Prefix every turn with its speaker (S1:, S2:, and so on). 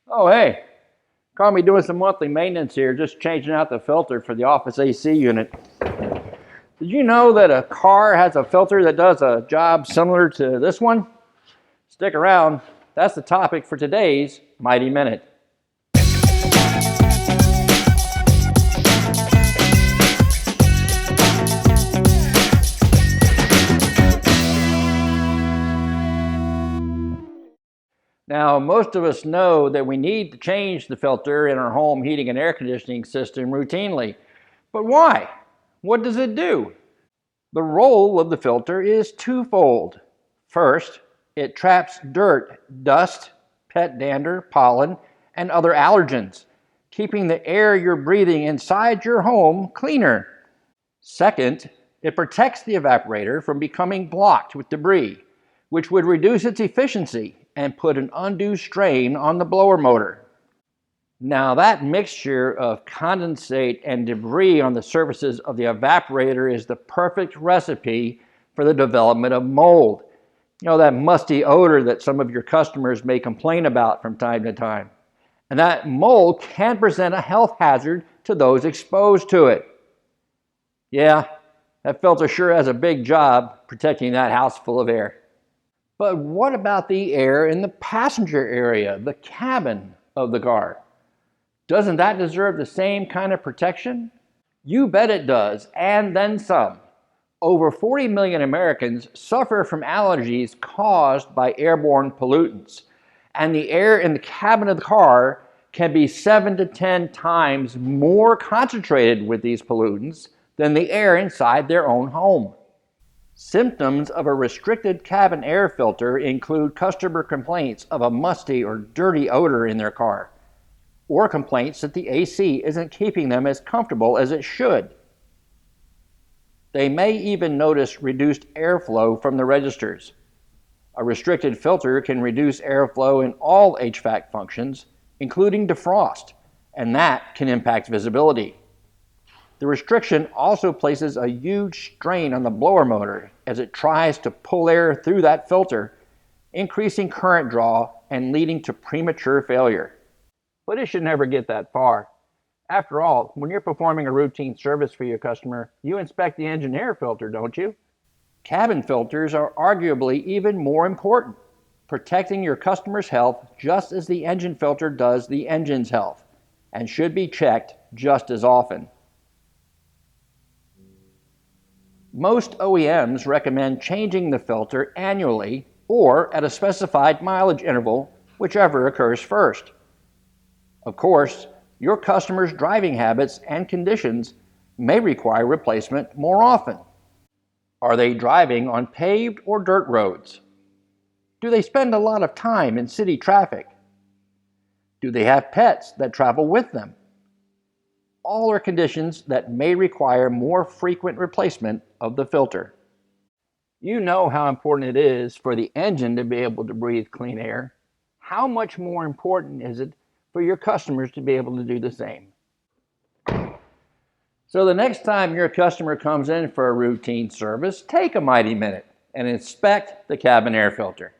S1: Oh, hey, caught me doing some monthly maintenance here, just changing out the filter for the office AC unit. Did you know that a car has a filter that does a job similar to this one? Stick around, that's the topic for today's Mighty Minute. Now, most of us know that we need to change the filter in our home heating and air conditioning system routinely. But why? What does it do? The role of the filter is twofold. First, it traps dirt, dust, pet dander, pollen, and other allergens, keeping the air you're breathing inside your home cleaner. Second, it protects the evaporator from becoming blocked with debris, which would reduce its efficiency and put an undue strain on the blower motor. Now, that mixture of condensate and debris on the surfaces of the evaporator is the perfect recipe for the development of mold. You know, that musty odor that some of your customers may complain about from time to time. And that mold can present a health hazard to those exposed to it. Yeah, that filter sure has a big job protecting that house full of air. But what about the air in the passenger area, the cabin of the car? Doesn't that deserve the same kind of protection? You bet it does, and then some. Over 40 million Americans suffer from allergies caused by airborne pollutants, and the air in the cabin of the car can be 7 to 10 times more concentrated with these pollutants than the air inside their own home. Symptoms of a restricted cabin air filter include customer complaints of a musty or dirty odor in their car, or complaints that the AC isn't keeping them as comfortable as it should. They may even notice reduced airflow from the registers. A restricted filter can reduce airflow in all HVAC functions, including defrost, and that can impact visibility. The restriction also places a huge strain on the blower motor as it tries to pull air through that filter, increasing current draw and leading to premature failure. But it should never get that far. After all, when you're performing a routine service for your customer, you inspect the engine air filter, don't you? Cabin filters are arguably even more important, protecting your customer's health just as the engine filter does the engine's health, and should be checked just as often. Most OEMs recommend changing the filter annually or at a specified mileage interval, whichever occurs first. Of course, your customer's driving habits and conditions may require replacement more often. Are they driving on paved or dirt roads? Do they spend a lot of time in city traffic? Do they have pets that travel with them? All are conditions that may require more frequent replacement of the filter. You know how important it is for the engine to be able to breathe clean air. How much more important is it for your customers to be able to do the same? So the next time your customer comes in for a routine service, take a mighty minute and inspect the cabin air filter.